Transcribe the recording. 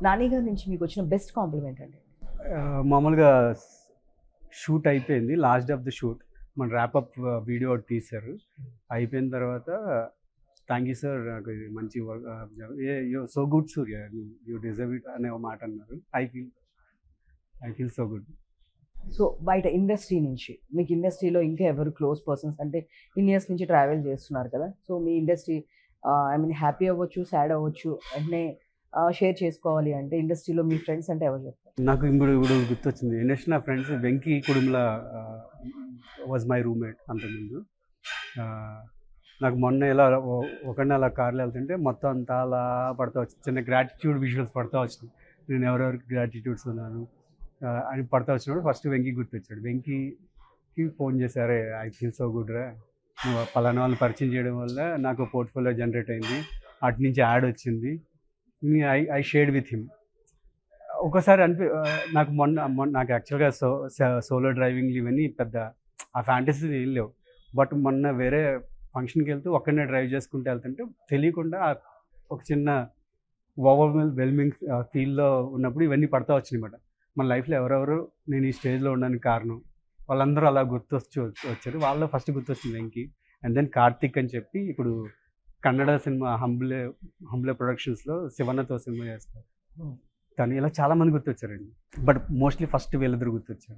నాని గారి నుంచి మీకు వచ్చిన బెస్ట్ కాంప్లిమెంట్ అండి? మామూలుగా షూట్ అయిపోయింది. లాస్ట్ ఆఫ్ ద షూట్ మన ర్యాపప్ వీడియో ఒకటి తీశారు. అయిపోయిన తర్వాత థ్యాంక్ యూ సార్, నాకు ఇది మంచి work, you so good Surya, you deserve it అనే ఒక మాట అన్నారు. I feel so good. So బయట ఇండస్ట్రీ నుంచి మీకు ఇండస్ట్రీలో ఇంకా ఎవరు క్లోజ్ పర్సన్స్ అంటే ఇన్ని ఇయర్స్ నుంచి ట్రావెల్ చేస్తున్నారు కదా, so me industry I mean happy అవ్వచ్చు, సాడ్ అవ్వచ్చు, వెంటనే షేర్ చేసుకోవాలి అంటే ఇండస్ట్రీలో మీ ఫ్రెండ్స్ అంటే ఎవరు చెప్తారు? నాకు ఇప్పుడు గుర్తొచ్చింది. ఇండస్ట్రీ నా friends Venky Kudumula was my roommate అంతకుముందు. నాకు మొన్న ఇలా ఒకడిని అలా కార్లో వెళ్తుంటే మొత్తం అంతా అలా పడతా వచ్చింది. చిన్న గ్రాటిట్యూడ్ విజువల్స్ పడతా వచ్చింది. నేను ఎవరెవరికి గ్రాటిట్యూడ్స్ ఉన్నాను అని పడతా వచ్చినప్పుడు ఫస్ట్ వెంకీ గుర్తొచ్చాడు. వెంకీకి ఫోన్ చేశారే, ఐ ఫీల్ సో గుడ్ రా, నువ్వు పలానా వాళ్ళు పరిచయం చేయడం వల్ల నాకు పోర్ట్ఫోలియో జనరేట్ అయింది, అటు నుంచి యాడ్ వచ్చింది, ఐ షేర్డ్ విత్ హిమ్. ఒకసారి నాకు నాకు యాక్చువల్గా సోలో డ్రైవింగ్లు ఇవన్నీ పెద్ద ఆ ఫ్యాంటసీ ఏం లేవు. బట్ మొన్న వేరే ఫంక్షన్కి వెళ్తూ ఒక్కడనే డ్రైవ్ చేసుకుంటూ వెళ్తుంటే తెలియకుండా ఒక చిన్న ఓవర్వెల్మింగ్ ఫీల్లో ఉన్నప్పుడు ఇవన్నీ పడతా వచ్చినాయి అన్నమాట. మన లైఫ్లో ఎవరెవరు నేను ఈ స్టేజ్లో ఉండడానికి కారణం వాళ్ళందరూ అలా వచ్చారు. వాళ్ళు ఫస్ట్ గుర్తొచ్చింది వెంకీ, అండ్ దెన్ కార్తిక్ అని చెప్పి ఇప్పుడు కన్నడ సినిమా హంబ్లే ప్రొడక్షన్స్లో శివన్నతో సినిమా చేస్తారు. తను ఇలా చాలామంది గుర్తొచ్చారండి. బట్ మోస్ట్లీ ఫస్ట్ వీళ్ళిద్దరు గుర్తొచ్చారు.